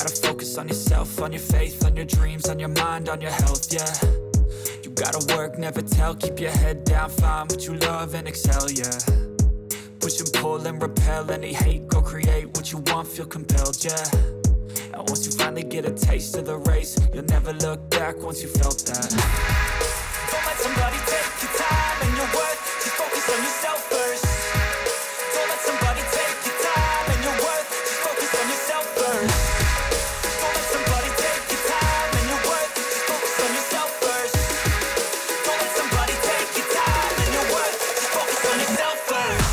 gotta focus on yourself, on your faith, on your dreams, on your mind, on your health, yeah. You gotta work, never tell, keep your head down, find what you love and excel, yeah. Push and pull and repel any hate, go create what you want, feel compelled, yeah. And once you finally get a taste of the race, you'll never look back once you felt that. Don't let somebody take your time and your worth, just focus on yourself first. Don't let somebody take your time and your worth, just focus on yourself first. Don't let somebody take your time and your worth, just focus on yourself first. Don't let somebody take your time and your worth, just focus on yourself first.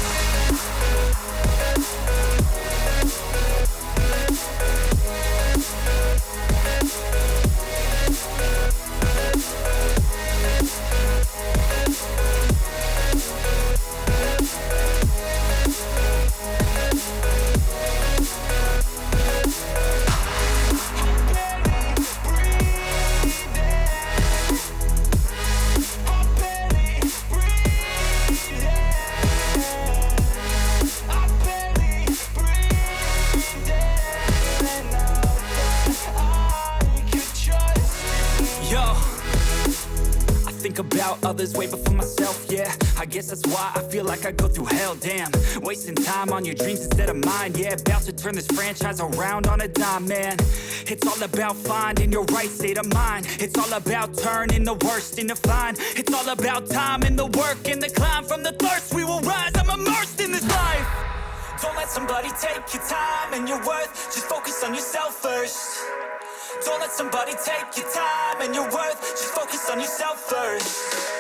About others way before myself, yeah. I guess that's why I feel like I go through hell, damn. Wasting time on your dreams instead of mine, yeah. About to turn this franchise around on a dime, man. It's all about finding your right state of mind. It's all about turning the worst into fine. It's all about time and the work and the climb. From the thirst we will rise, I'm immersed in this life. Don't let somebody take your time and your worth, just focus on yourself first. Don't let somebody take your time and your worth, just focus on yourself first.